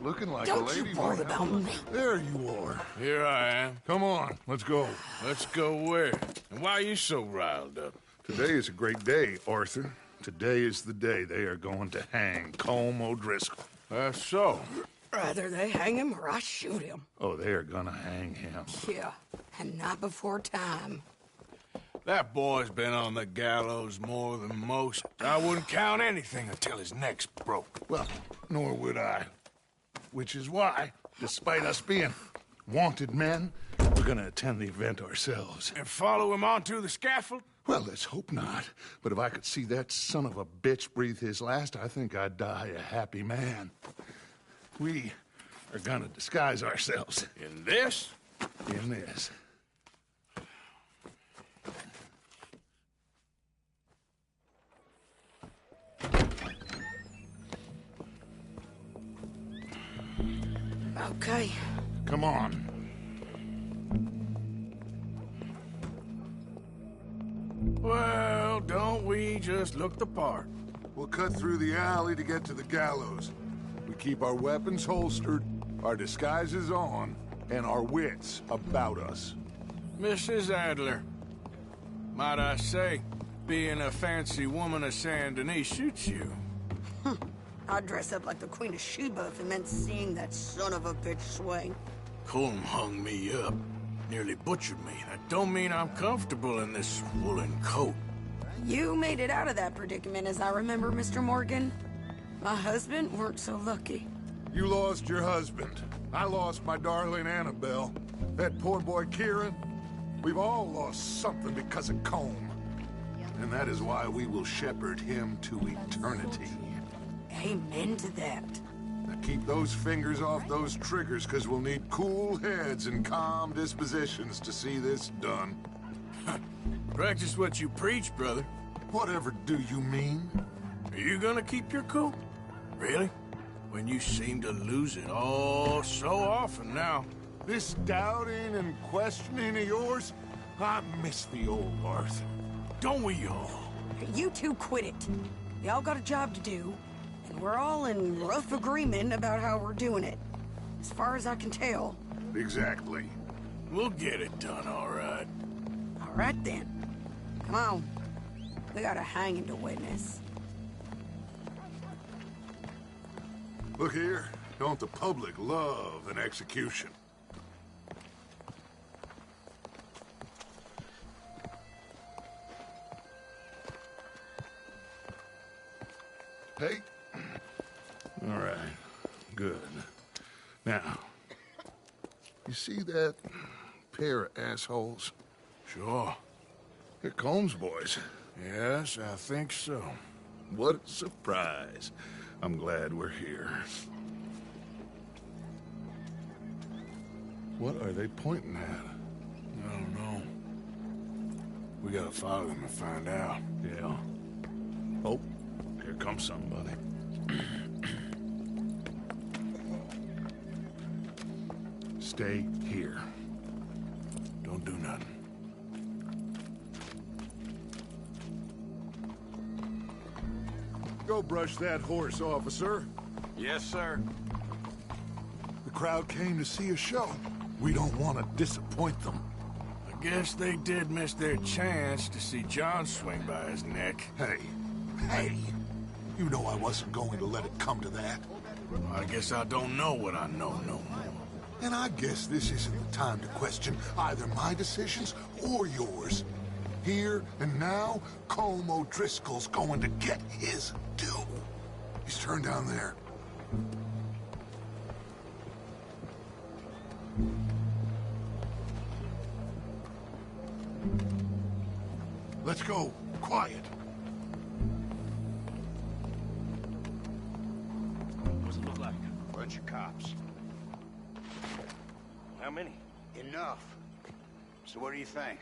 looking like Don't a lady. you worry about me. There you are. Here I am. Come on, let's go. Let's go where? And why are you so riled up? Today is a great day, Arthur. Today is the day they are going to hang Colm O'Driscoll. That's so. Rather they hang him or I shoot him. Oh, they are gonna hang him. Yeah, and not before time. That boy's been on the gallows more than most. I wouldn't count anything until his neck's broke. Well, nor would I. Which is why, despite us being wanted men, we're gonna attend the event ourselves. And follow him onto the scaffold? Well, let's hope not. But if I could see that son of a bitch breathe his last, I think I'd die a happy man. We are gonna disguise ourselves. In this? In this. Okay. Come on. Well, don't we just look the part? We'll cut through the alley to get to the gallows. We keep our weapons holstered, our disguises on, and our wits about us. Mrs. Adler, might I say, being a fancy woman of Saint Denis shoots you. I'd dress up like the Queen of Sheba if it meant seeing that son of a bitch swing. Colm hung me up, nearly butchered me. That don't mean I'm comfortable in this woolen coat. You made it out of that predicament, as I remember, Mr. Morgan. My husband weren't so lucky. You lost your husband. I lost my darling Annabelle. That poor boy Kieran. We've all lost something because of Colm. And that is why we will shepherd him to eternity. Amen to that. Now keep those fingers off those triggers, because we'll need cool heads and calm dispositions to see this done. Practice what you preach, brother. Whatever do you mean? Are you gonna keep your cool? Really? When you seem to lose it all so often now. This doubting and questioning of yours, I miss the old Arthur. Don't we all? You two quit it. Y'all got a job to do, and we're all in rough agreement about how we're doing it. As far as I can tell. Exactly. We'll get it done, all right. All right, then. Come on. We got a hanging to witness. Look here, don't the public love an execution? Hey. All right, good. Now, you see that pair of assholes? Sure. They're Colm's boys. Yes, I think so. What a surprise. I'm glad we're here. What are they pointing at? I don't know. We gotta follow them and find out. Yeah. Oh, here comes somebody. Stay here. Don't do nothing. Go brush that horse, officer. Yes, sir. The crowd came to see a show. We don't want to disappoint them. I guess they did miss their chance to see John swing by his neck. Hey, you know I wasn't going to let it come to that. I guess I don't know what I know no more. And I guess this isn't the time to question either my decisions or yours. Here and now, Colm O'Driscoll's going to get his due. He's turned down there. Let's go. Quiet. What's it look like? Bunch of cops. How many? Enough. So what do you think?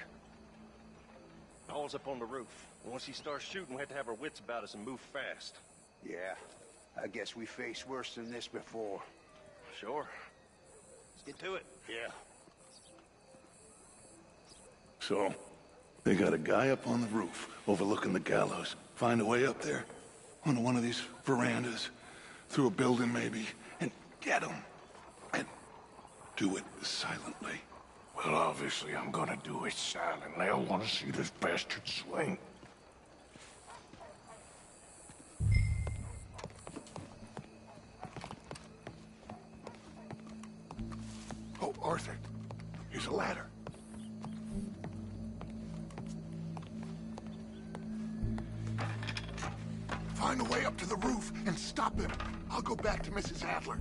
All's up on the roof. Once he starts shooting, we have to have our wits about us and move fast. Yeah, I guess we faced worse than this before. Sure. Let's get to it. Yeah. So, they got a guy up on the roof, overlooking the gallows. Find a way up there, onto one of these verandas, through a building maybe, and get him. And do it silently. Well, obviously I'm gonna do it silently. I want to see this bastard swing. Oh, Arthur. Here's a ladder. Find a way up to the roof and stop him. I'll go back to Mrs. Adler.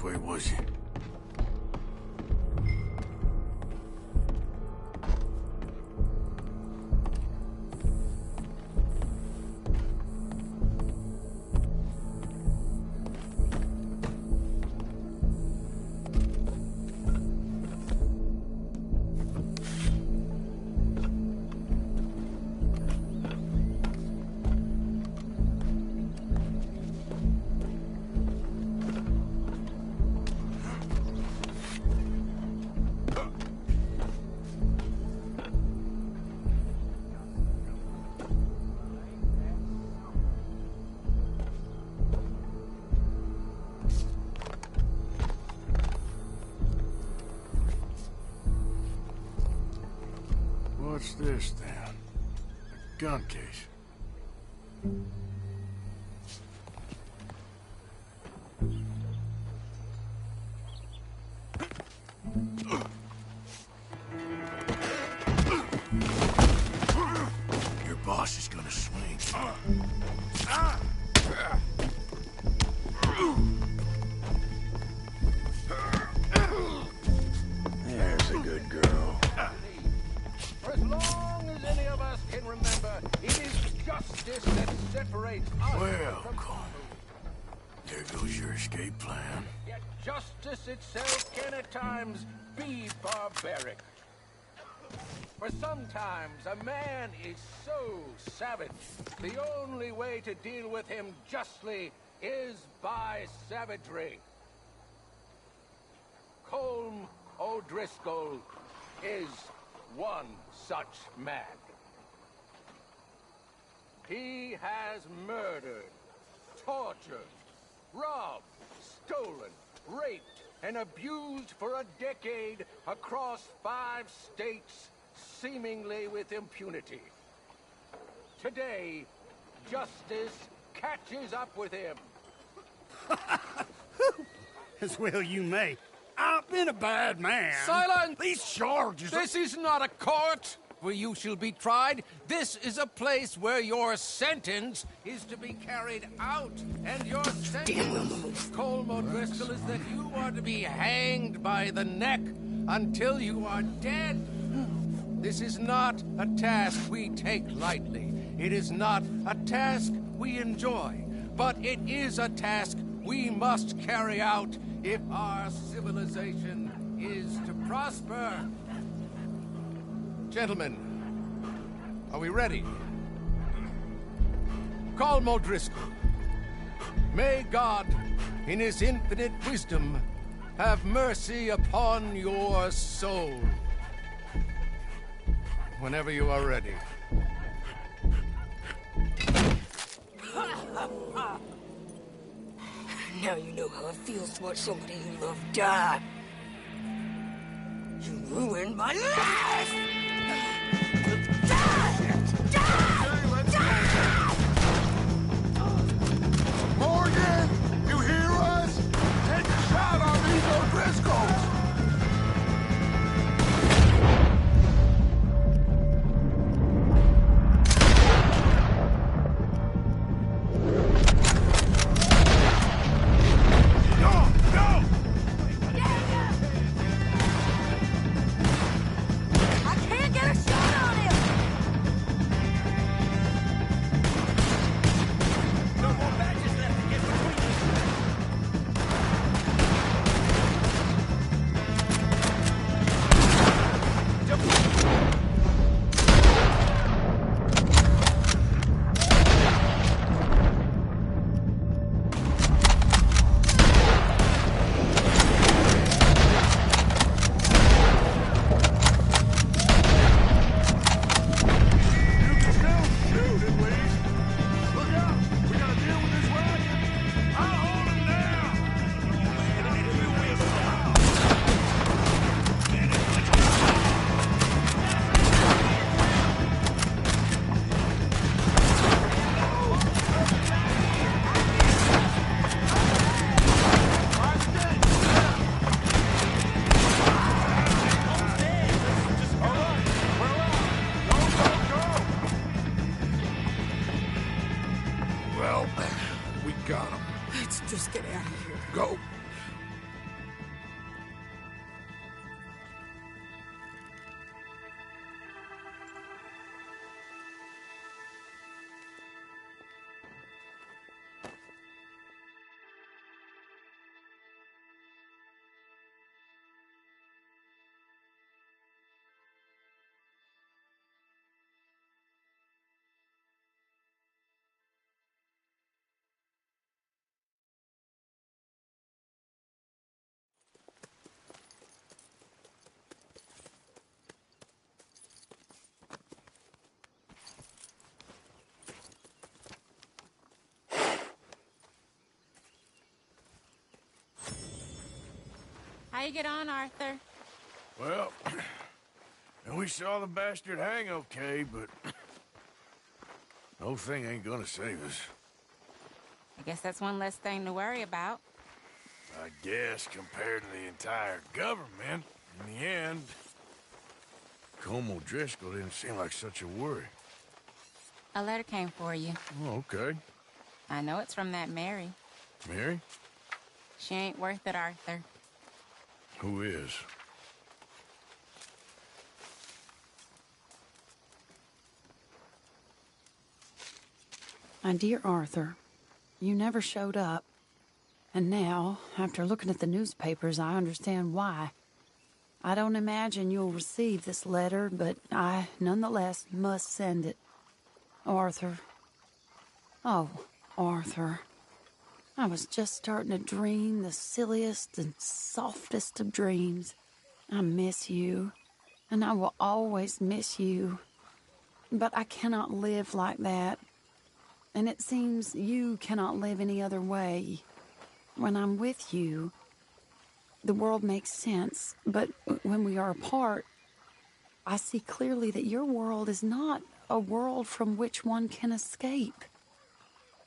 Where was he? What's this, then? A gun case. Your boss is gonna swing. There's a good girl. For as long as any of us can remember, it is justice that separates us from Welcome. There goes your escape plan. Yet justice itself can at times be barbaric. For sometimes a man is so savage, the only way to deal with him justly is by savagery. Colm O'Driscoll is one such man. He has murdered, tortured, robbed, stolen, raped, and abused for a decade across 5 states, seemingly with impunity. Today, justice catches up with him. As well you may. I've been a bad man. Silence! These charges This is not a court where you shall be tried. This is a place where your sentence is to be carried out. And your sentence, Colm O'Driscoll, is that you are to be hanged by the neck until you are dead. This is not a task we take lightly. It is not a task we enjoy. But it is a task we must carry out if our civilization is to prosper. Gentlemen, Are we ready? Colm O'Driscoll, may God, in his infinite wisdom, have mercy upon your soul. Whenever you are ready. Now you know how it feels to watch somebody you love die. You ruined my life! Morgan, you hear us? Take a shot on these O'Driscolls! I can't get a shot on him! No more badges left to get between us. You can still shoot, at least. Look out! We gotta deal with this wagon. I'll hold him down! Well, we got him. Let's just get out of here. Go. How you get on, Arthur? Well, and we saw the bastard hang okay, but the whole thing ain't gonna save us. I guess that's one less thing to worry about. I guess compared to the entire government, in the end, Colm O'Driscoll didn't seem like such a worry. A letter came for you. Oh, okay. I know it's from that Mary. Mary? She ain't worth it, Arthur. Who is? My dear Arthur, you never showed up. And now, after looking at the newspapers, I understand why. I don't imagine you'll receive this letter, but I, nonetheless, must send it. Arthur. Oh, Arthur. I was just starting to dream the silliest and softest of dreams. I miss you, and I will always miss you. But I cannot live like that. And it seems you cannot live any other way. When I'm with you, the world makes sense. But when we are apart, I see clearly that your world is not a world from which one can escape.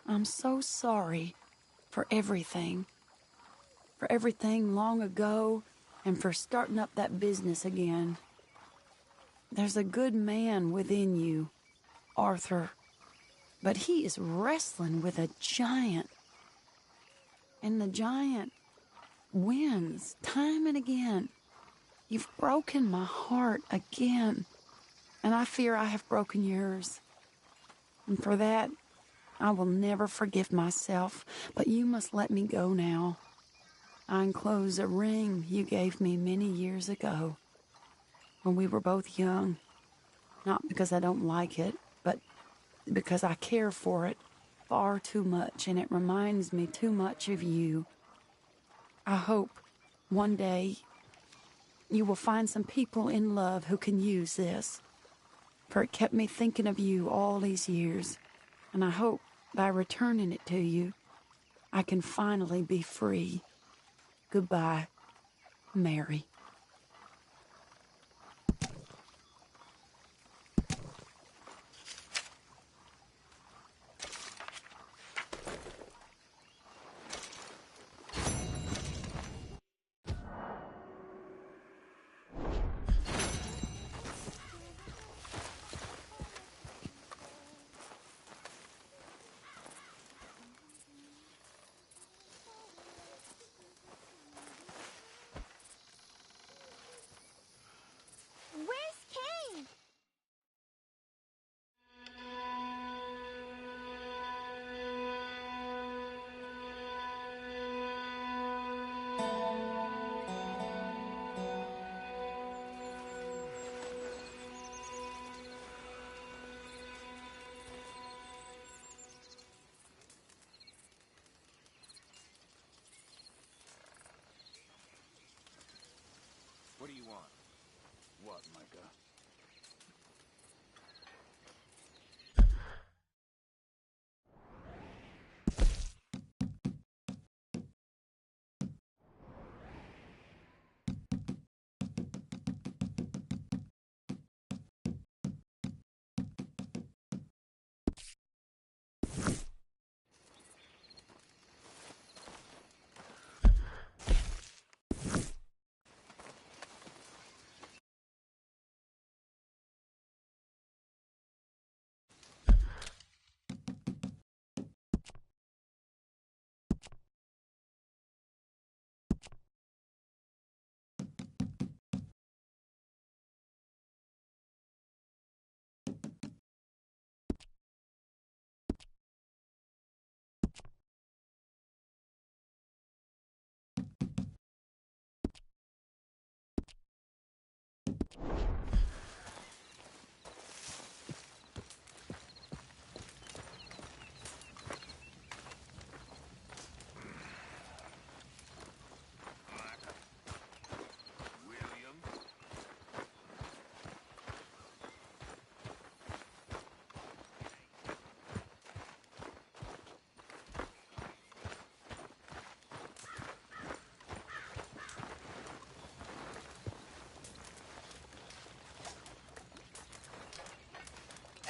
I'm so sorry for everything. For everything long ago, and for starting up that business again. There's a good man within you, Arthur. But he is wrestling with a giant. And the giant wins time and again. You've broken my heart again. And I fear I have broken yours. And for that, I will never forgive myself. But you must let me go now. I enclose a ring you gave me many years ago, when we were both young. Not because I don't like it, but because I care for it far too much, and it reminds me too much of you. I hope one day you will find some people in love who can use this, for it kept me thinking of you all these years, and I hope by returning it to you, I can finally be free. Goodbye, Mary. Where's Kane? What do you want? What, Micah?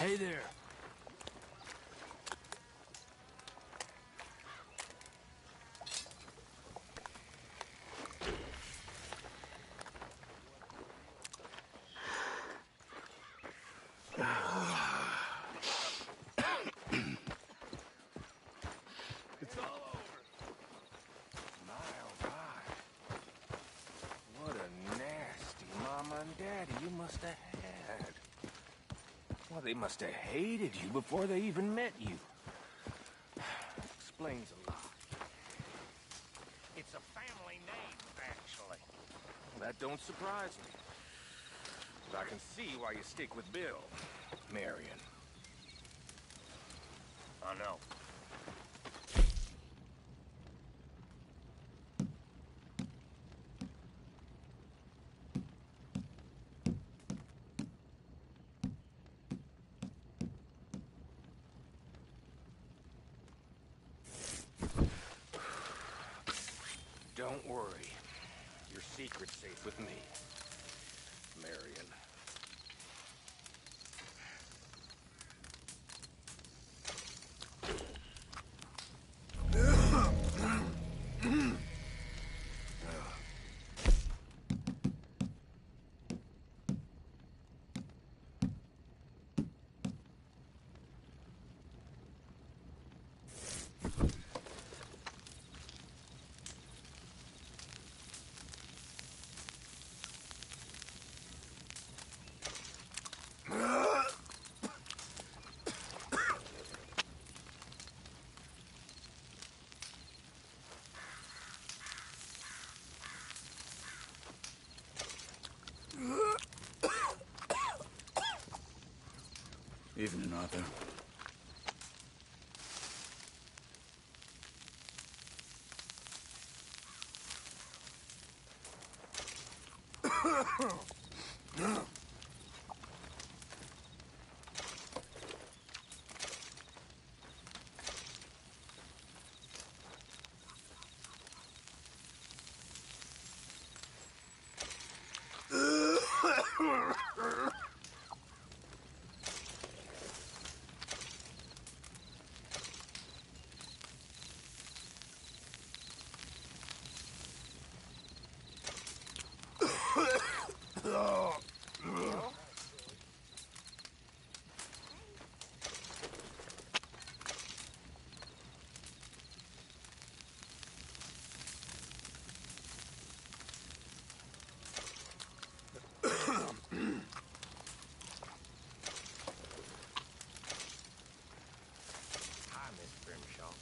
Hey there. It's all over. My, oh my. What a nasty mama and daddy you must have had. Well, they must have hated you before they even met you. Explains a lot. It's a family name, actually. Well, that don't surprise me. But I can see why you stick with Bill, Marion. I know. Don't worry. Your secret's safe with me, Marion. Evening, Arthur. Hi, Miss Grimshaw.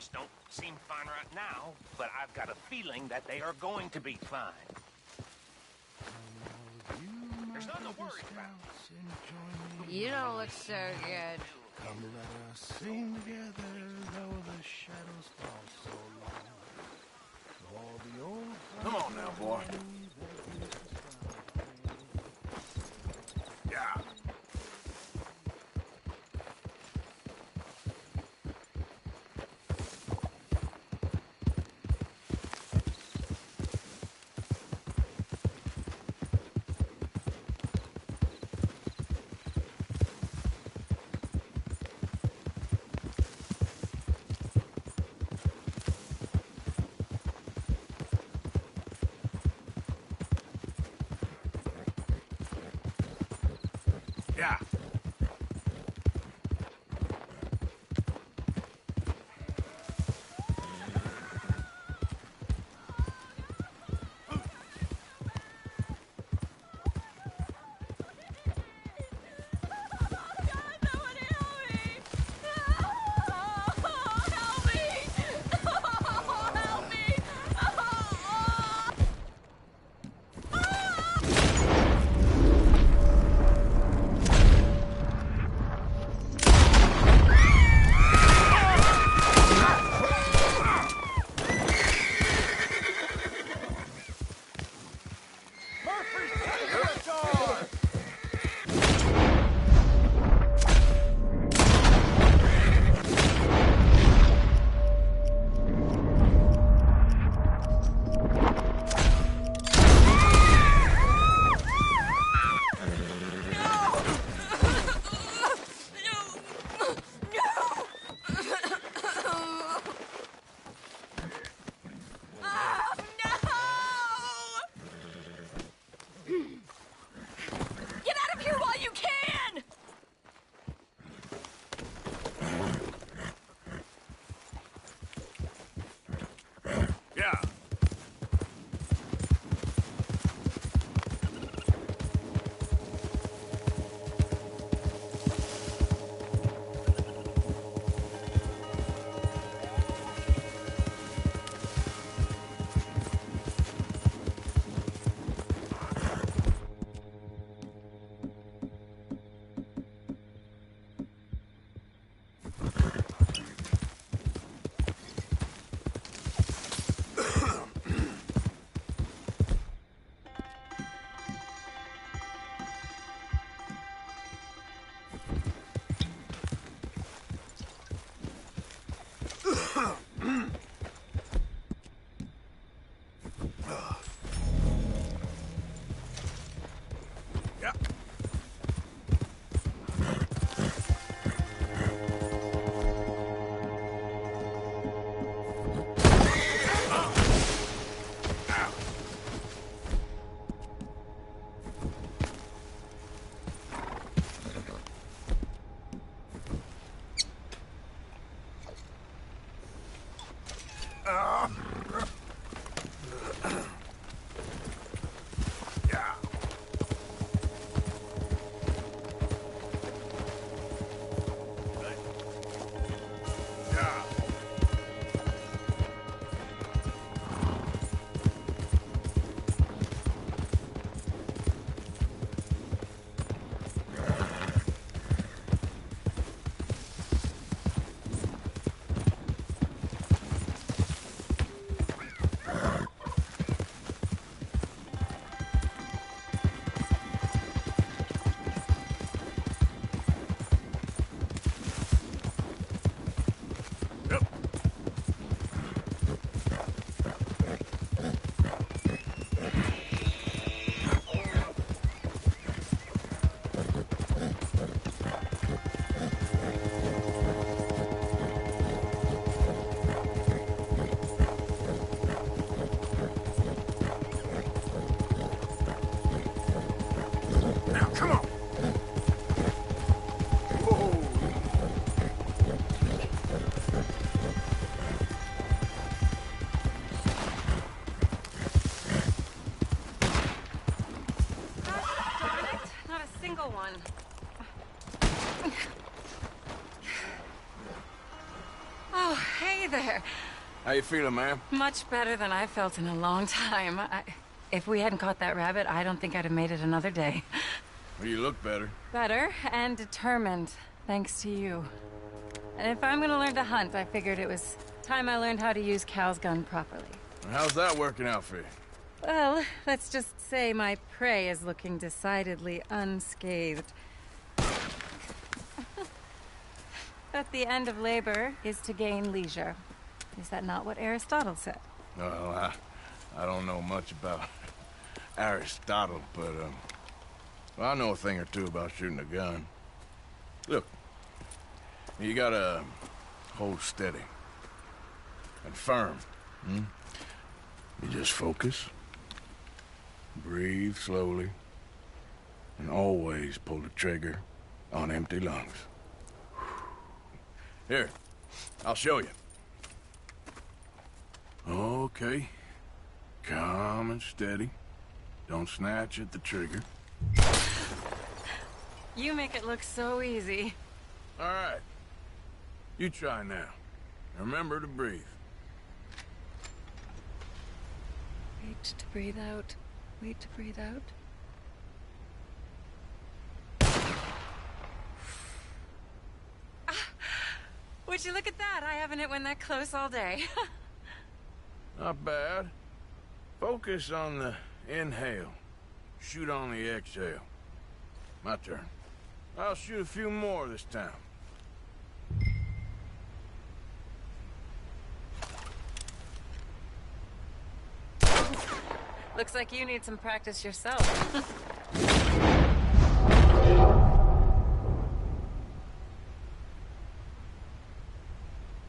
Things don't seem fine right now, but I've got a feeling that they are going to be fine. There's nothing to worry about. You don't look so good. Come let us sing together, though the shadows fall so long. All the old Come on now, boy. Yeah. Yeah. there. How you feeling, ma'am? Much better than I felt in a long time. If we hadn't caught that rabbit, I don't think I'd have made it another day. Well, you look better. Better and determined, thanks to you. And if I'm gonna learn to hunt, I figured it was time I learned how to use Cal's gun properly. How's that working out for you? Well, let's just say my prey is looking decidedly unscathed. But the end of labor is to gain leisure. Is that not what Aristotle said? Well, I don't know much about Aristotle, but, well, I know a thing or two about shooting a gun. Look, you gotta hold steady and firm. You just focus, breathe slowly, and always pull the trigger on empty lungs. Here, I'll show you. Okay. Calm and steady. Don't snatch at the trigger. You make it look so easy. All right. You try now. Remember to breathe. Wait to breathe out. Wait to breathe out. Would you look at that? I haven't hit one that close all day. Not bad. Focus on the inhale. Shoot on the exhale. My turn. I'll shoot a few more this time. Looks like you need some practice yourself.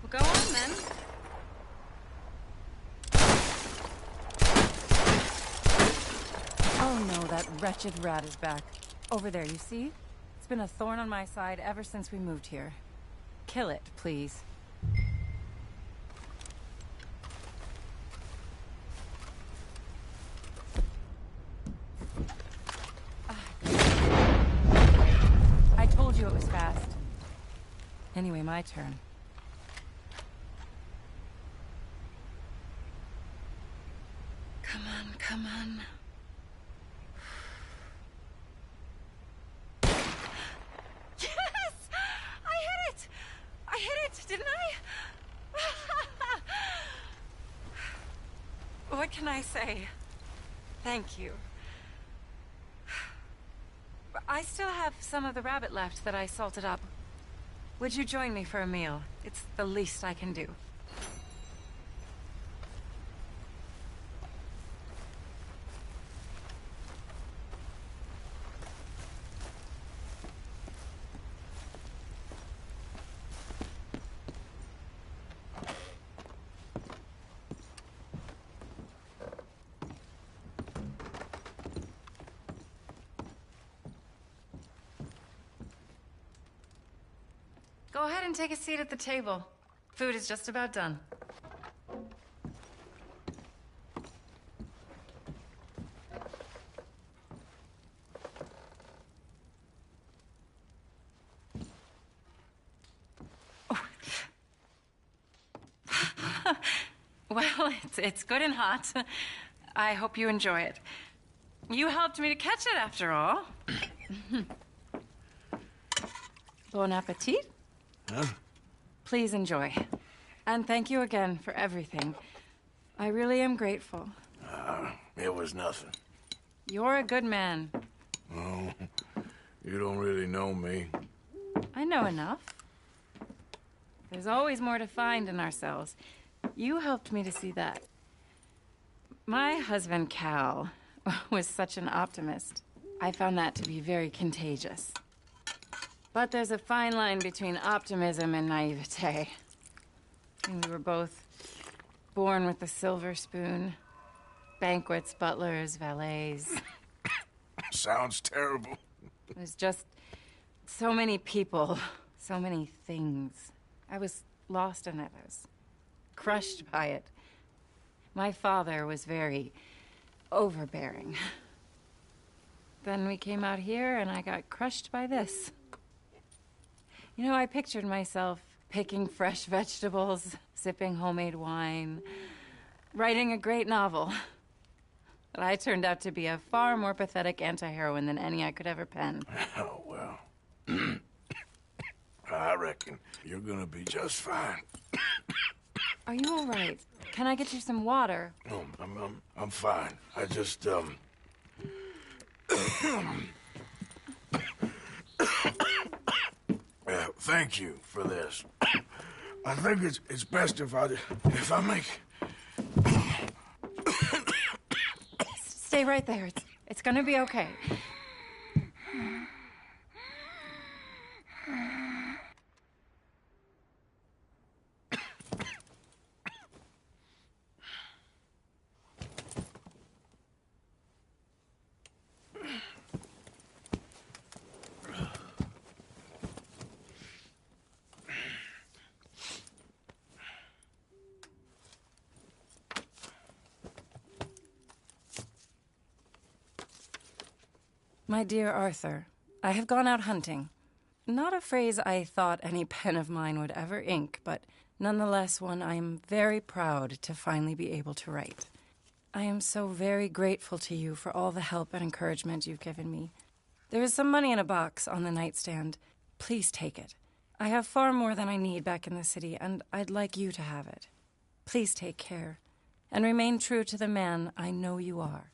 Well, go on then. Oh no, that wretched rat is back. Over there, you see? It's been a thorn on my side ever since we moved here. Kill it, please. I told you it was fast. Anyway, my turn. Come on, come on. Yes! I hit it! I hit it, didn't I? What can I say? Thank you. I still have some of the rabbit left that I salted up. Would you join me for a meal? It's the least I can do. Go ahead and take a seat at the table. Food is just about done. Oh. Well, it's good and hot. I hope you enjoy it. You helped me to catch it, after all. Bon appetit. Huh? Please enjoy. And thank you again for everything. I really am grateful. It was nothing. You're a good man. Oh, you don't really know me. I know enough. There's always more to find in ourselves. You helped me to see that. My husband, Cal, was such an optimist. I found that to be very contagious. But there's a fine line between optimism and naivete. And we were both born with a silver spoon. Banquets, butlers, valets. Sounds terrible. It was just so many people, so many things. I was lost in it. I was crushed by it. My father was very overbearing. Then we came out here and I got crushed by this. You know, I pictured myself picking fresh vegetables, sipping homemade wine, writing a great novel. But I turned out to be a far more pathetic anti-heroine than any I could ever pen. Oh, well. I reckon you're gonna be just fine. Are you all right? Can I get you some water? No, I'm fine. I just, thank you for this. I think it's best if I make... Stay right there. It's gonna be okay. My dear Arthur, I have gone out hunting. Not a phrase I thought any pen of mine would ever ink, but nonetheless one I am very proud to finally be able to write. I am so very grateful to you for all the help and encouragement you've given me. There is some money in a box on the nightstand. Please take it. I have far more than I need back in the city, and I'd like you to have it. Please take care, and remain true to the man I know you are.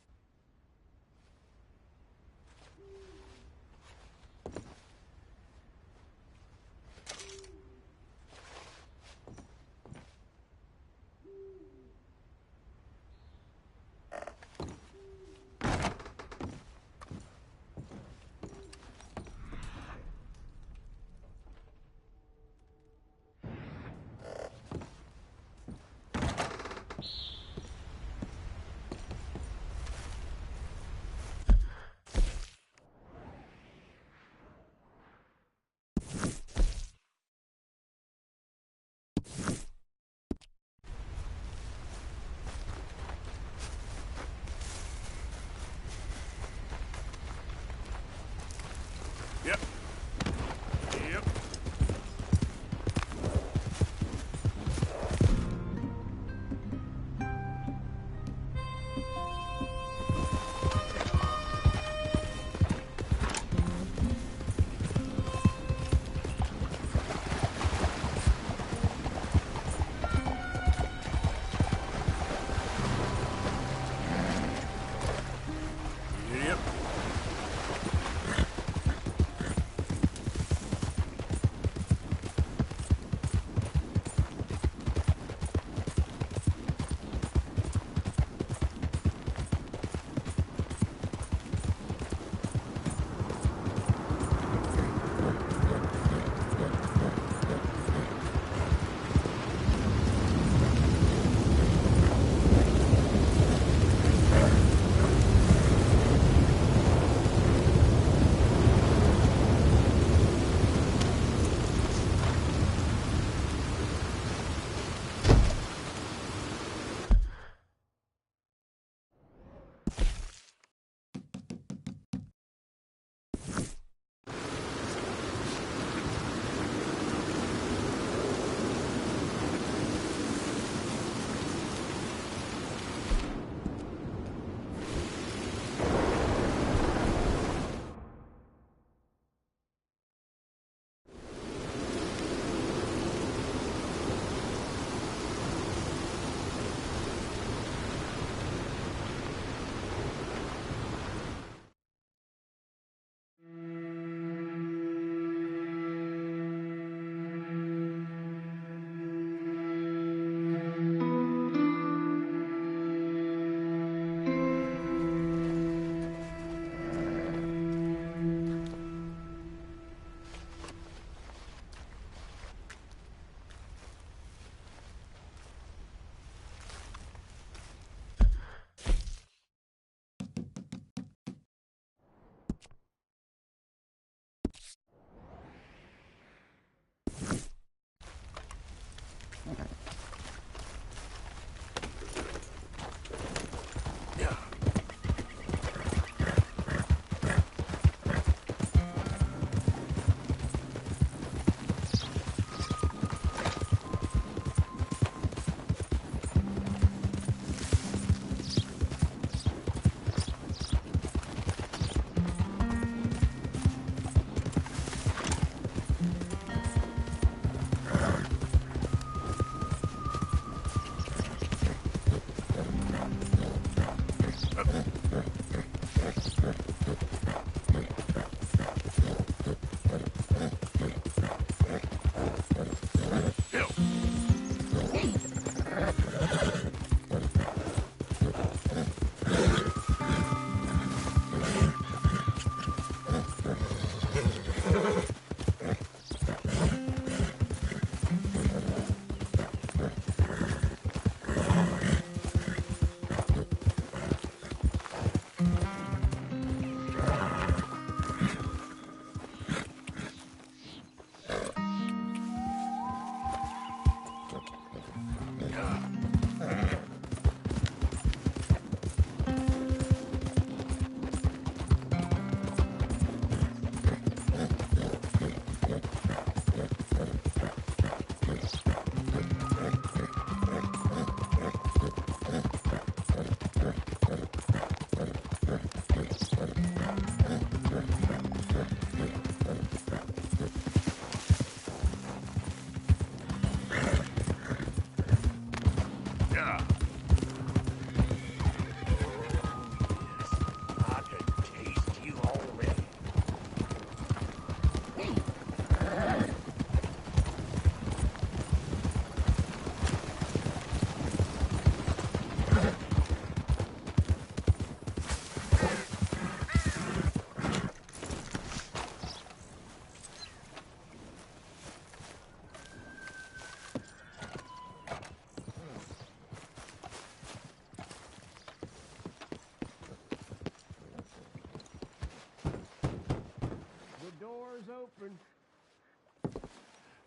girlfriend.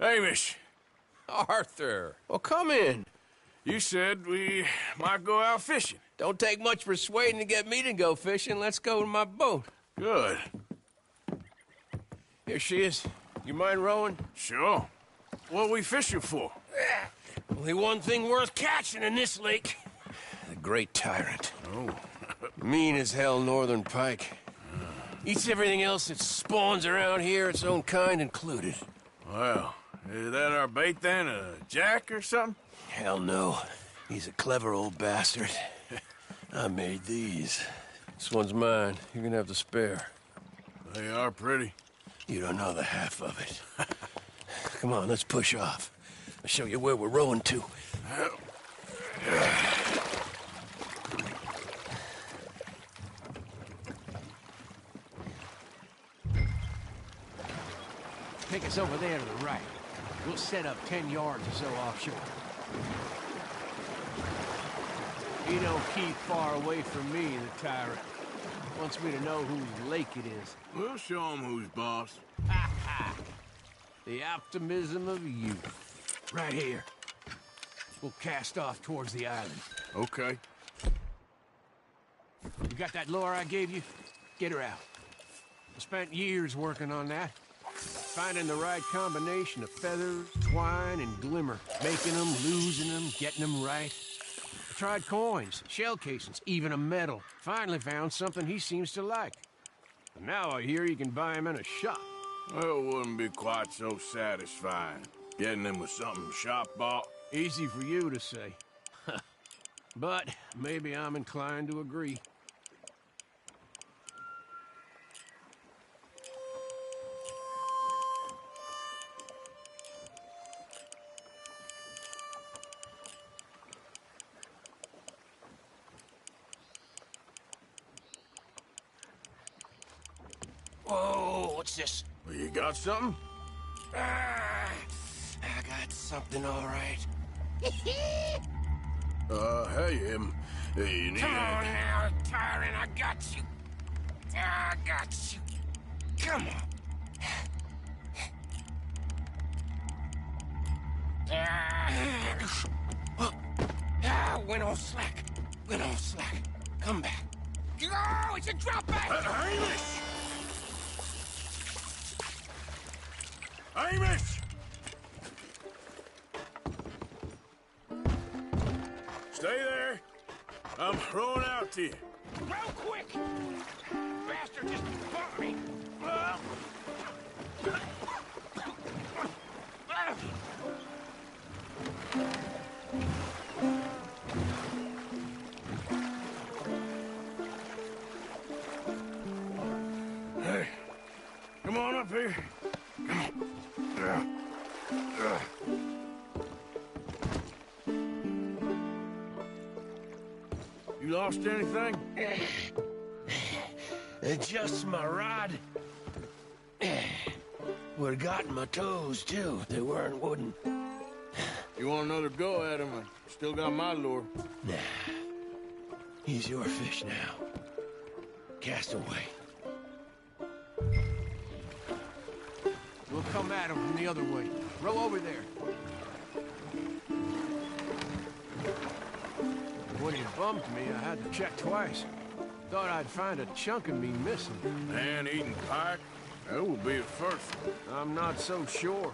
Hamish, Arthur, well, come in. you said we might go out fishing. Don't take much persuading to get me to go fishing. Let's go to my boat. Good. Here she is. You mind rowing? Sure. What are we fishing for? Only one thing worth catching in this lake. The great tyrant. Oh. Mean as hell northern pike. Eats everything else that spawns around here, its own kind included. Well, is that our bait then? A jack or something? Hell no. He's a clever old bastard. I made these. This one's mine. You're gonna have to spare. They are pretty. You don't know the half of it. Come on, let's push off. I'll show you where we're rowing to. Take us over there to the right. We'll set up 10 yards or so offshore. He don't keep far away from me, the tyrant. Wants me to know whose lake it is. We'll show him who's boss. Ha ha! The optimism of youth. Right here. We'll cast off towards the island. Okay. You got that lure I gave you? Get her out. I spent years working on that. Finding the right combination of feathers, twine, and glimmer. Making them, losing them, getting them right. I tried coins, shell casings, even a medal. Finally found something he seems to like. And now I hear you can buy him in a shop. Well, it wouldn't be quite so satisfying. Getting him with something shop bought. Easy for you to say. But maybe I'm inclined to agree. Whoa, what's this? Well, you got something? Ah, I got something, all right. Hey, you need Come on now, tyrant, I got you. I got you. Come on. Went off slack. Went off slack. Come back. Oh, it's a drop back! Hamish! Hamish! Stay there. I'm throwing out to you. Real quick! Bastard just bumped me! Hey, come on up here. You lost anything? Just my rod. Would've gotten my toes, too, if they weren't wooden. You want another go at him? I still got my lure. Nah. He's your fish now. Cast away. We'll come at him from the other way. Row over there. When he bumped me, I had to check twice. Thought I'd find a chunk of me missing. Man-eating pike? That will be a first. I'm not so sure.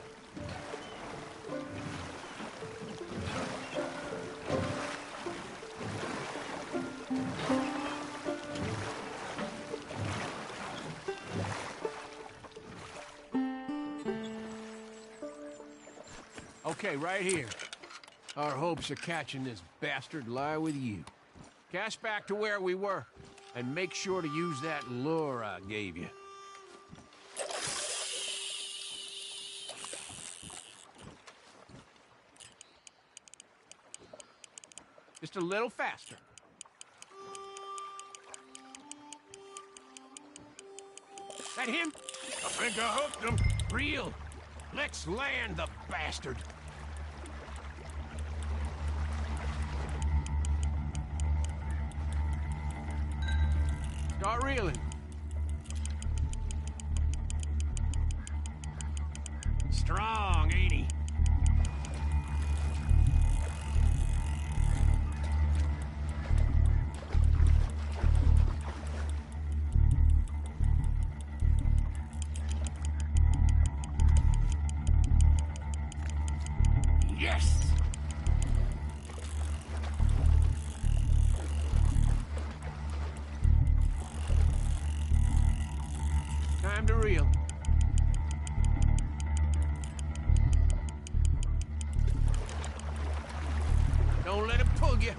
Okay, right here. Our hopes of catching this bastard lie with you. Cast back to where we were, and make sure to use that lure I gave you. Just a little faster. That him? I think I hooked him. Real. Let's land the bastard. Start reeling. to reel. Don't let it pull you.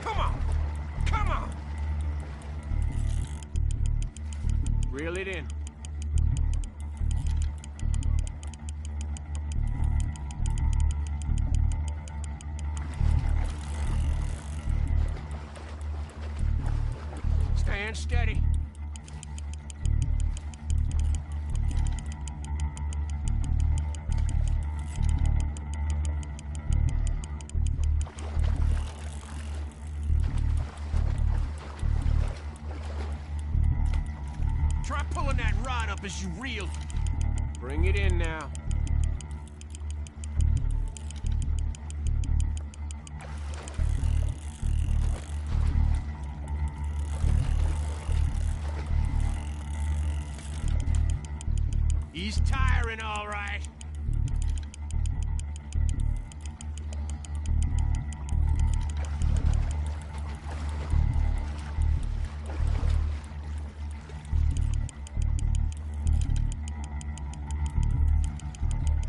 Come on! Come on! Reel it in. Stand steady. Try pulling that rod up as you reel. Bring it in now. He's tiring, all right.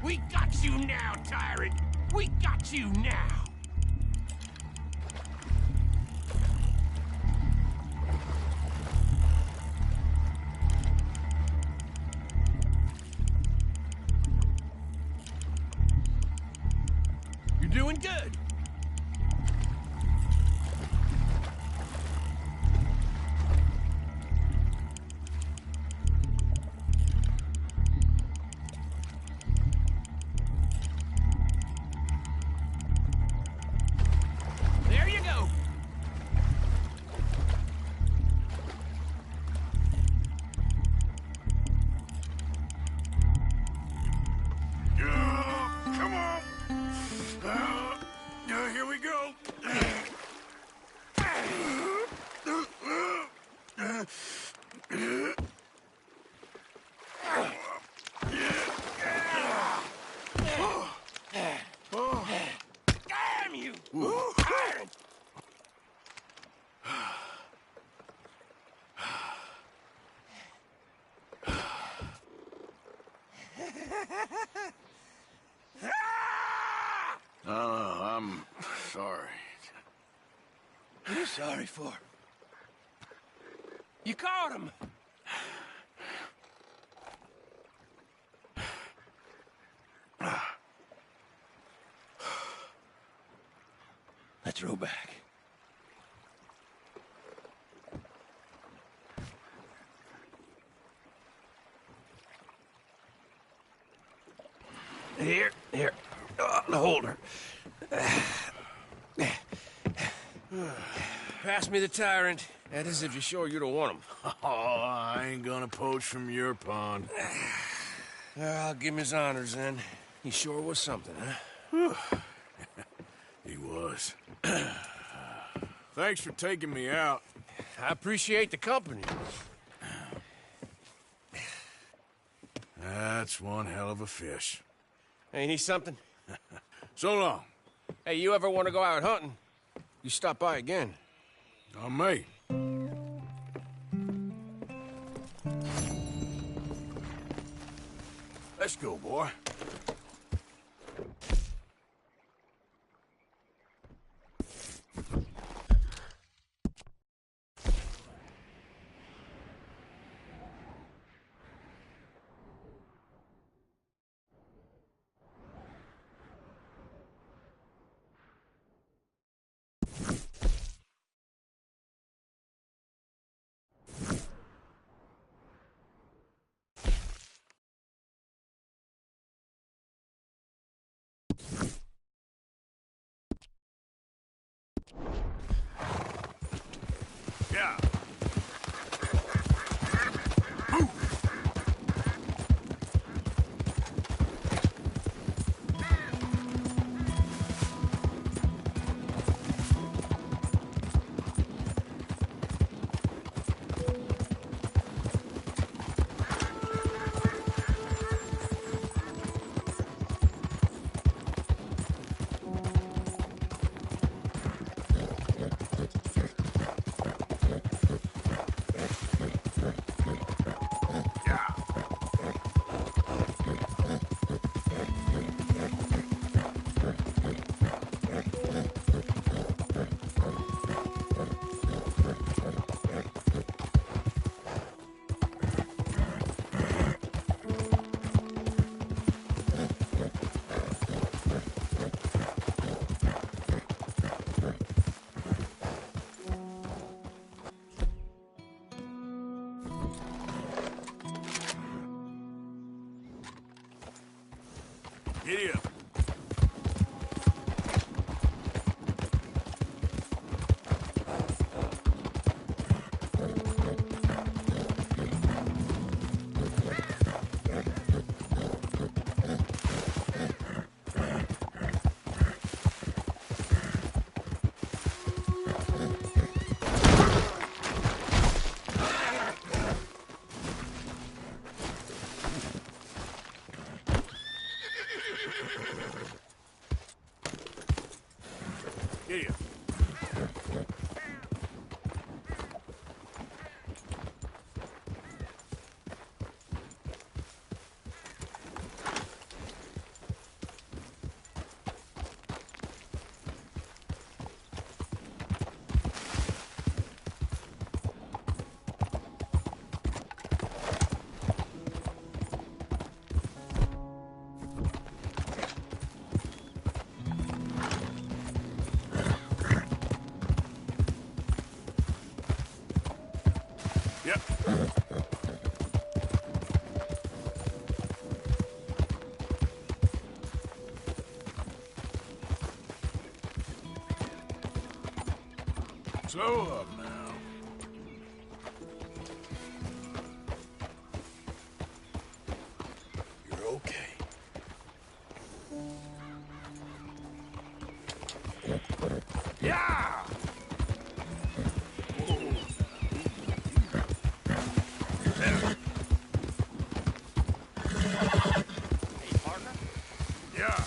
We got you now, tyrant. We got you now. You're doing good. There you go. Come on. Here we go. Damn you! Tyrant! I'm sorry. What are you sorry for? You caught him. Let's row back. Here. The holder. Pass me the tyrant. That is if you're sure you don't want him. Oh, I ain't gonna poach from your pond. I'll give him his honors then. He sure was something, huh? He was. Thanks for taking me out. I appreciate the company. That's one hell of a fish. Ain't he something? So long. Hey, you ever want to go out hunting? You stop by again. On me. Let's go, boy. Yeah. Giddy up. Giddy up. Yep. Slow up now. You're okay. Yeah! Hey, partner? Yeah.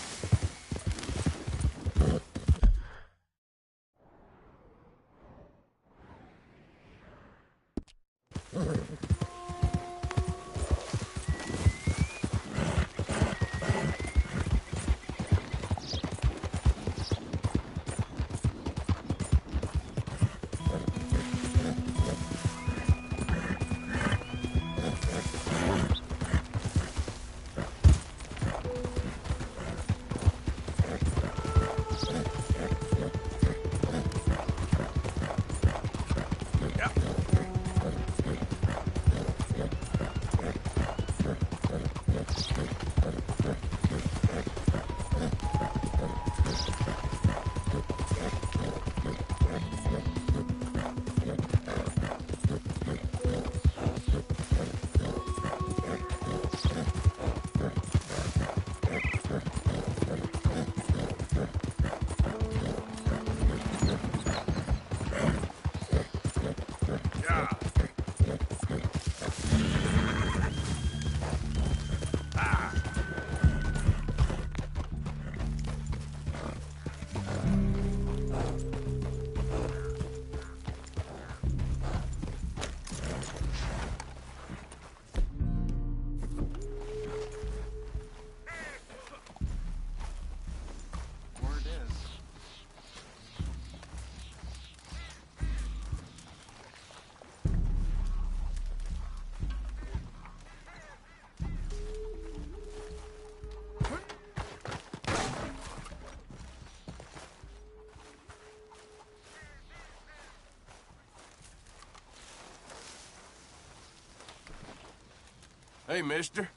Hey, mister.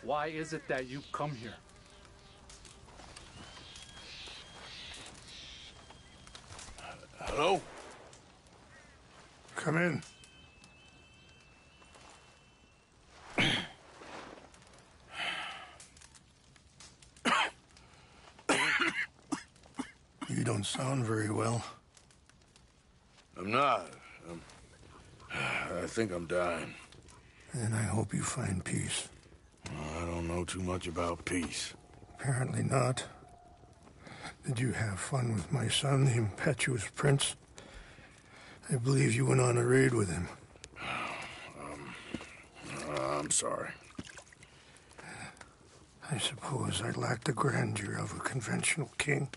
Why is it that you come here? Hello? Come in. You don't sound very well. I'm not. I think I'm dying. And I hope you find peace. I don't know too much about peace. Apparently not. Did you have fun with my son, the impetuous prince? I believe you went on a raid with him. I'm sorry. I suppose I lack the grandeur of a conventional king.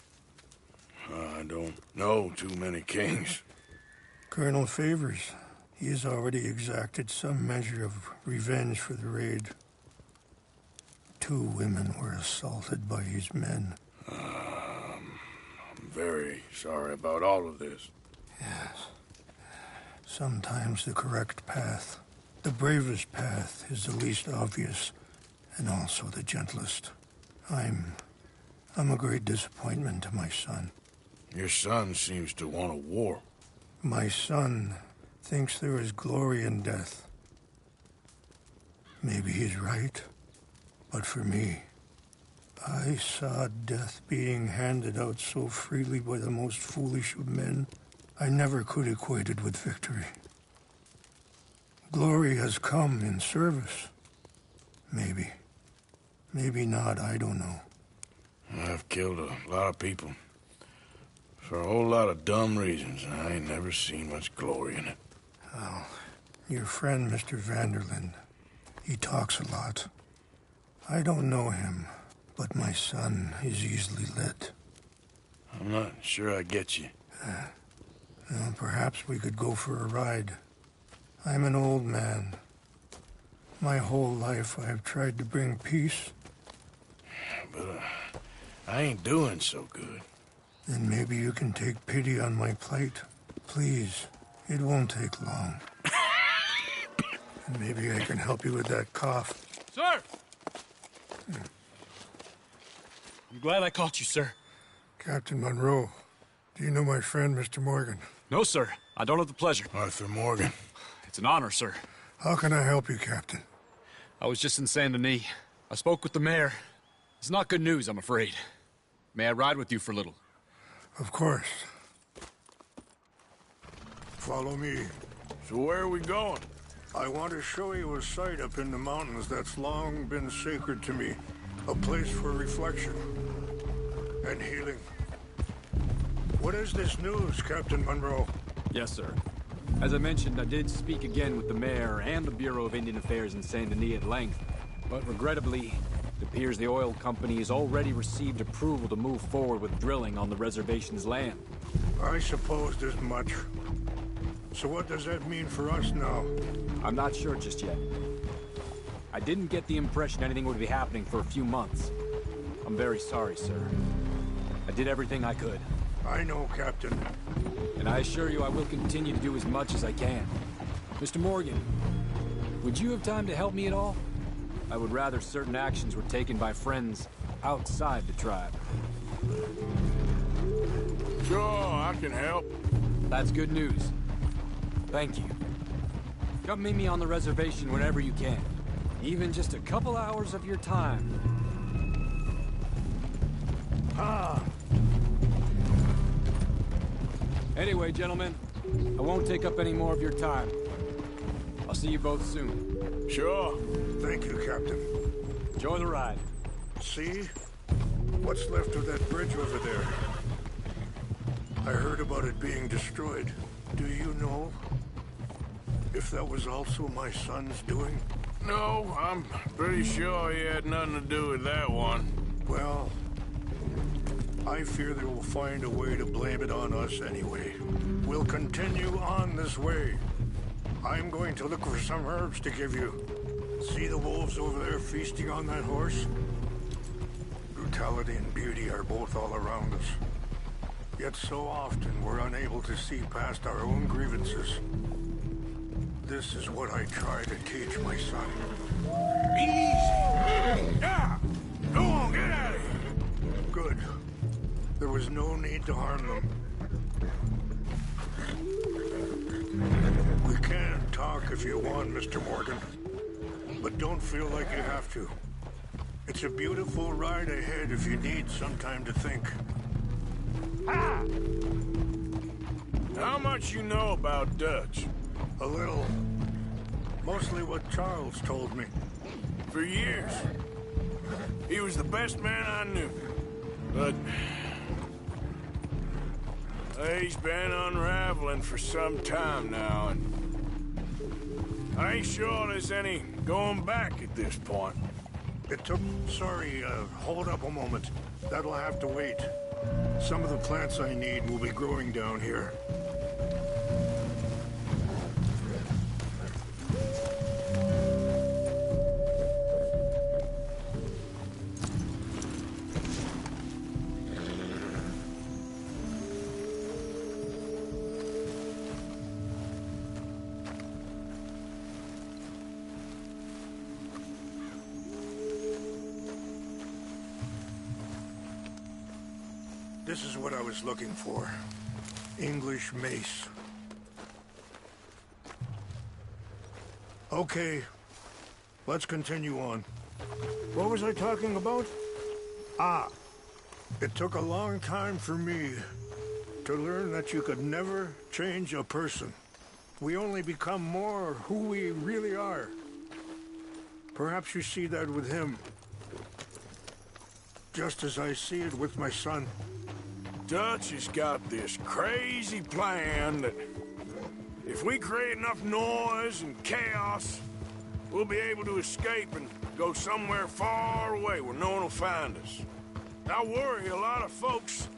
I don't know too many kings. Colonel Favors, he has already exacted some measure of revenge for the raid. 2 women were assaulted by his men. I'm very sorry about all of this. Yes. Sometimes the correct path, the bravest path, is the least obvious and also the gentlest. I'm a great disappointment to my son. Your son seems to want a war. My son thinks there is glory in death. Maybe he's right, but for me, I saw death being handed out so freely by the most foolish of men, I never could equate it with victory. Glory has come in service. Maybe. Maybe not, I don't know. I've killed a lot of people. For a whole lot of dumb reasons, and I ain't never seen much glory in it. Oh, your friend, Mr. Vanderlyn, he talks a lot. I don't know him, but my son is easily led. I'm not sure I get you. Well, perhaps we could go for a ride. I'm an old man. My whole life I've tried to bring peace. But I ain't doing so good. Then maybe you can take pity on my plight. Please, it won't take long. And maybe I can help you with that cough. Sir! I'm glad I caught you, sir. Captain Monroe, do you know my friend, Mr. Morgan? No, sir. I don't have the pleasure. Arthur Morgan. It's an honor, sir. How can I help you, Captain? I was just in Saint Denis. I spoke with the mayor. It's not good news, I'm afraid. May I ride with you for a little? Of course. Follow me. So where are we going? I want to show you a site up in the mountains that's long been sacred to me. A place for reflection and healing. What is this news, Captain Monroe? Yes, sir. As I mentioned, I did speak again with the mayor and the Bureau of Indian Affairs in Saint Denis at length, but regrettably, it appears the oil company has already received approval to move forward with drilling on the reservation's land. I supposed as much. So what does that mean for us now? I'm not sure just yet. I didn't get the impression anything would be happening for a few months. I'm very sorry, sir. I did everything I could. I know, Captain. And I assure you I will continue to do as much as I can. Mr. Morgan, would you have time to help me at all? I would rather certain actions were taken by friends outside the tribe. Sure, I can help. That's good news. Thank you. Come meet me on the reservation whenever you can. Even just a couple hours of your time. Ah! Anyway, gentlemen, I won't take up any more of your time. I'll see you both soon. Sure. Thank you, Captain. Enjoy the ride. See? What's left of that bridge over there? I heard about it being destroyed. Do you know if that was also my son's doing? No, I'm pretty sure he had nothing to do with that one. Well, I fear they will find a way to blame it on us anyway. We'll continue on this way. I'm going to look for some herbs to give you. See the wolves over there feasting on that horse? Brutality and beauty are both all around us. Yet so often we're unable to see past our own grievances. This is what I try to teach my son. Easy! Yeah! Go on, get out of here! Good. There was no need to harm them. We can talk if you want, Mr. Morgan. But don't feel like you have to. It's a beautiful ride ahead if you need some time to think. Ah! How much you know about Dutch? A little. Mostly what Charles told me. For years. He was the best man I knew. But he's been unraveling for some time now, and I ain't sure there's any going back at this point. Sorry, hold up a moment. That'll have to wait. Some of the plants I need will be growing down here. This is what I was looking for. English mace. Okay, let's continue on. What was I talking about? Ah, it took a long time for me to learn that you could never change a person. We only become more who we really are. Perhaps you see that with him, just as I see it with my son. Dutch has got this crazy plan that if we create enough noise and chaos, we'll be able to escape and go somewhere far away where no one will find us. I worry a lot of folks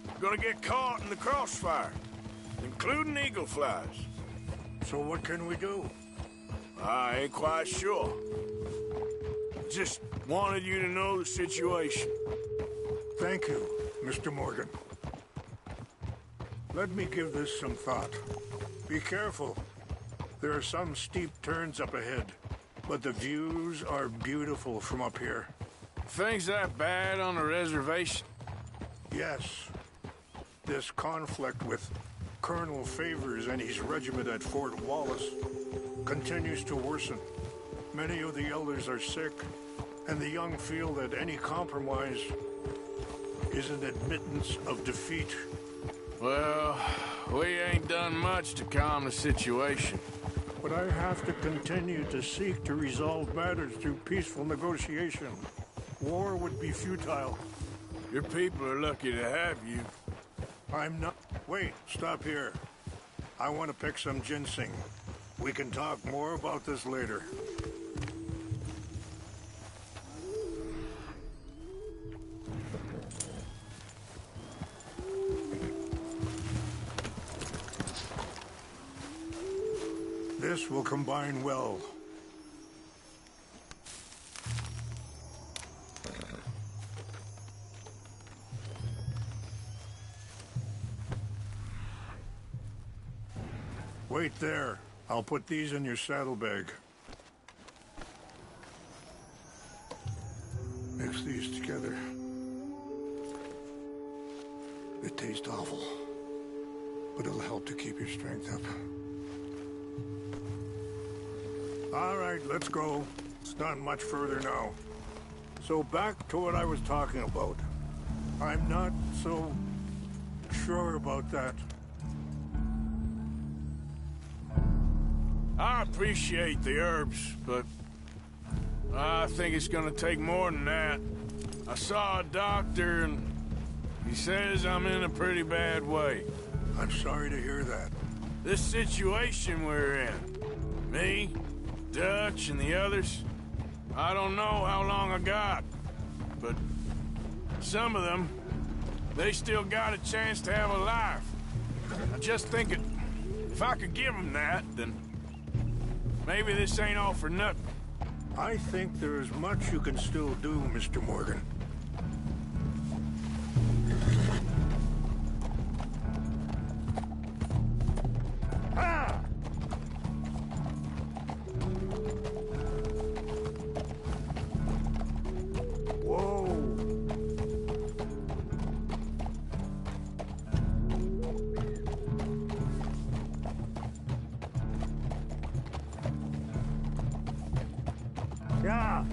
are gonna get caught in the crossfire, including eagle flies. So what can we do? I ain't quite sure. Just wanted you to know the situation. Thank you, Mr. Morgan. Let me give this some thought. Be careful. There are some steep turns up ahead, but the views are beautiful from up here. Things that bad on the reservation? Yes. This conflict with Colonel Favors and his regiment at Fort Wallace continues to worsen. Many of the elders are sick, and the young feel that any compromise is an admittance of defeat. Well, we ain't done much to calm the situation. But I have to continue to seek to resolve matters through peaceful negotiation. War would be futile. Your people are lucky to have you. I'm not... Wait, stop here. I want to pick some ginseng. We can talk more about this later. This will combine well. Wait there. I'll put these in your saddlebag. Mix these together. It tastes awful, but it'll help to keep your strength up. All right, let's go. It's not much further now. So back to what I was talking about. I'm not so sure about that. I appreciate the herbs, but I think it's gonna take more than that. I saw a doctor and he says I'm in a pretty bad way. I'm sorry to hear that. This situation we're in, me, Dutch, and the others, I don't know how long I got, but some of them, they still got a chance to have a life. I just think if I could give them that, then maybe this ain't all for nothing. I think there is much you can still do, Mr. Morgan. Ah! Yeah.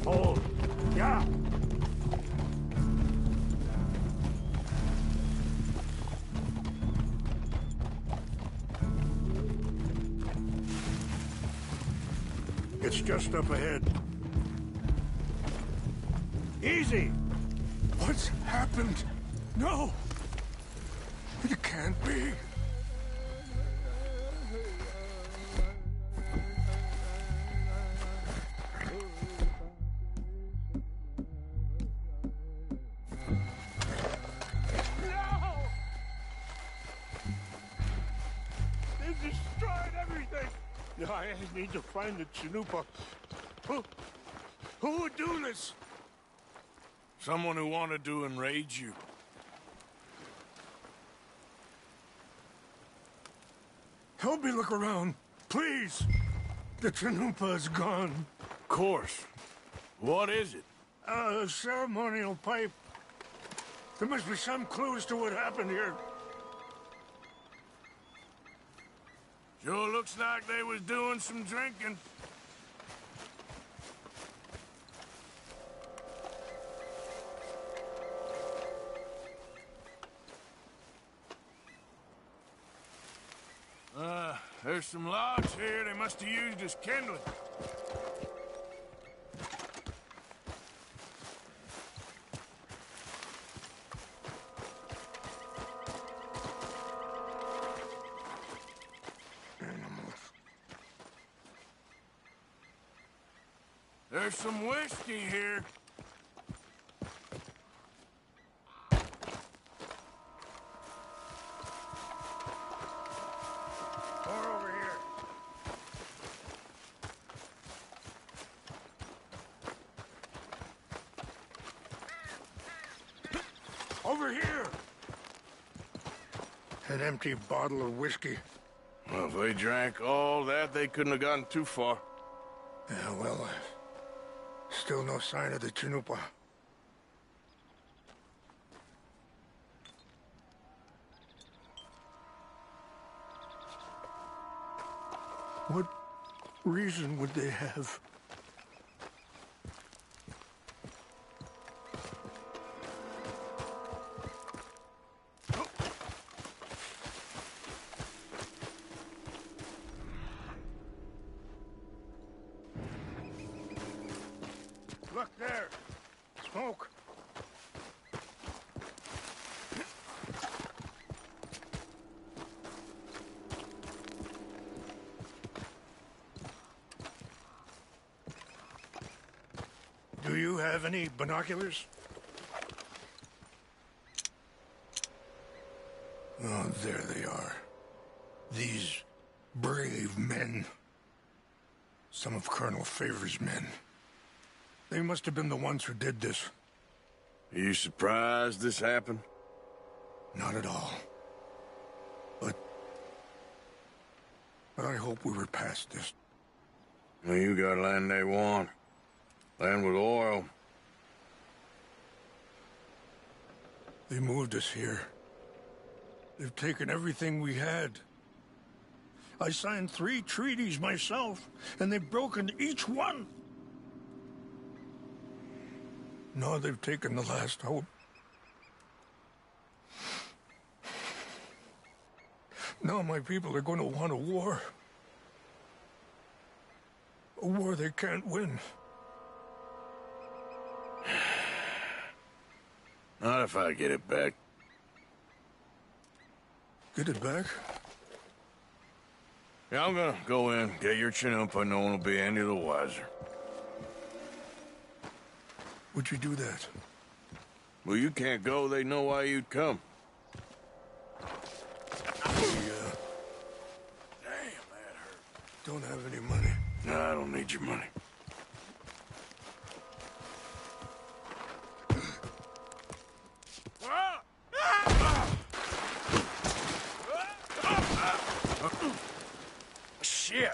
Hold. Yeah. It's just up ahead. Easy! What's happened? No! It can't be. No! They destroyed everything! I need to find the Chanupa. Who would do this? Someone who wanted to enrage you. Help me look around, please. The Chanupa is gone. Of course. What is it? A ceremonial pipe. There must be some clues to what happened here. Sure looks like they was doing some drinking. There's some logs here they must have used as kindling. There's some whiskey here. More over here. Over here! An empty bottle of whiskey. Well, if they drank all that, they couldn't have gotten too far. Yeah, well, still no sign of the Chanupa. What reason would they have? Look there! Smoke! Do you have any binoculars? Oh, there they are. These brave men. Some of Colonel Favor's men. They must have been the ones who did this. Are you surprised this happened? Not at all. But I hope we were past this. Well, you got land they want. Land with oil. They moved us here. They've taken everything we had. I signed 3 treaties myself, and they've broken each one. Now they've taken the last hope. Now my people are going to want a war. A war they can't win. Not if I get it back. Get it back? Yeah, I'm gonna go in, get your Chanupa, no one will be any the wiser. Would you do that? Well, you can't go, they know why you'd come. Yeah. Damn, that hurt. Don't have any money. No, I don't need your money. Shit!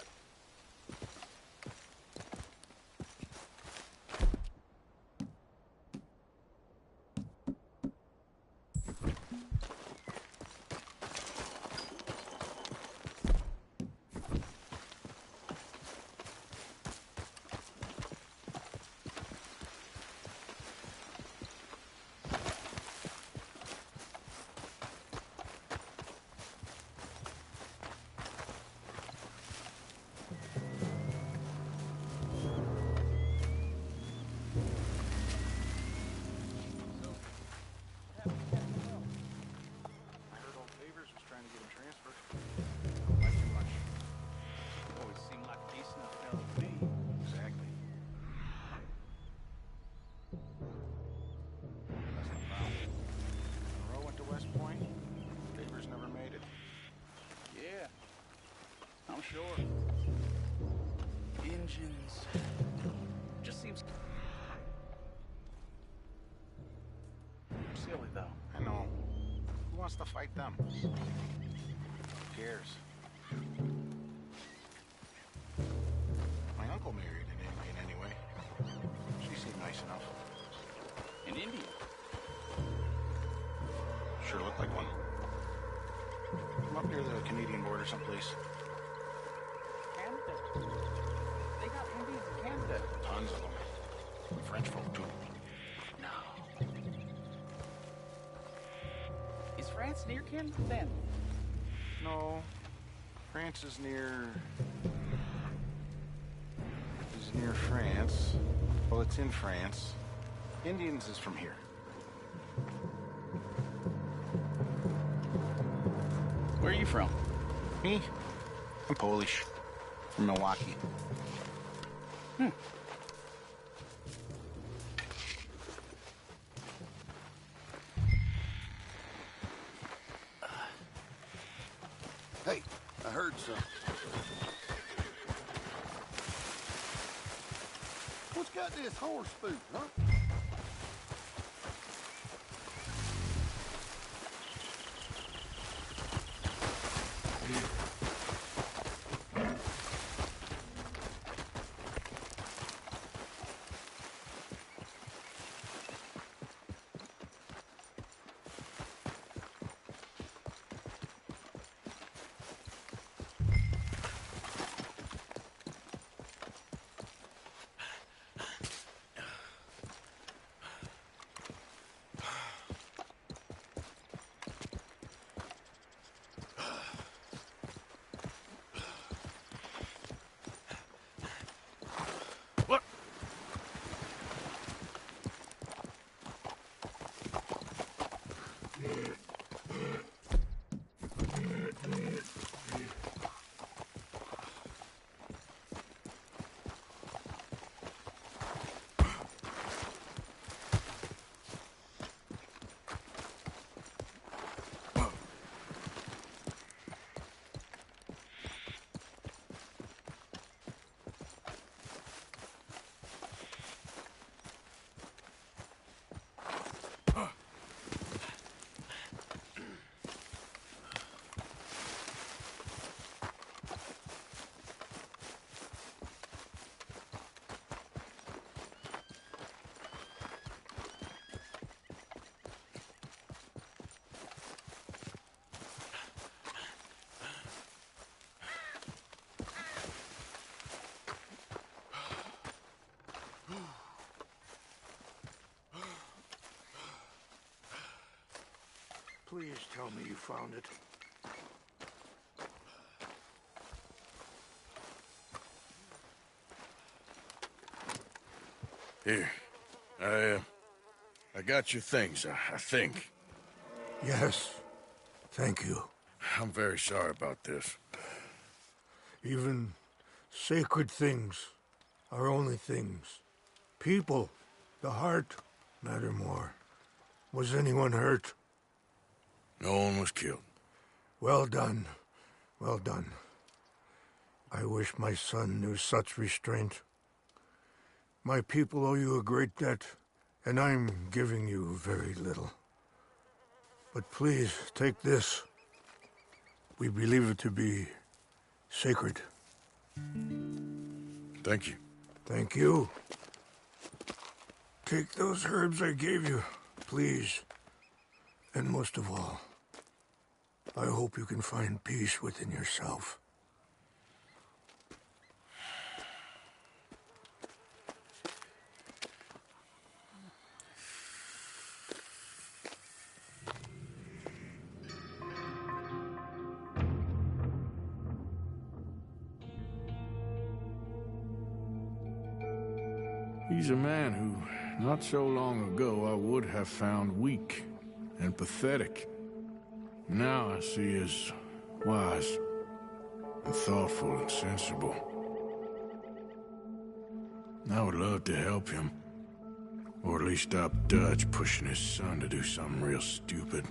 Sure. Engines. Just seems... Really, though. I know. Who wants to fight them? Who cares? My uncle married an Indian anyway. She seemed nice enough. An Indian? Sure looked like one. From up near the Canadian border someplace. Canada? They got Indians in Canada. Tons of them. French folk, too. No. Is France near Canada, then? No. France is near... France. Well, it's in France. Indians is from here. Where are you from? Me? I'm Polish. From Milwaukee. Hey, I heard something. What's got this horse spook, huh? Please tell me you found it. Here. I got your things, I think. Yes. Thank you. I'm very sorry about this. Even sacred things are only things. People, the heart, matter more. Was anyone hurt? No one was killed. Well done. Well done. I wish my son knew such restraint. My people owe you a great debt, and I'm giving you very little. But please, take this. We believe it to be sacred. Thank you. Thank you. Take those herbs I gave you, please. And most of all, I hope you can find peace within yourself. He's a man who, not so long ago, I would have found weak and pathetic. Now I see as wise and thoughtful and sensible. I would love to help him, or at least stop Dutch pushing his son to do something real stupid.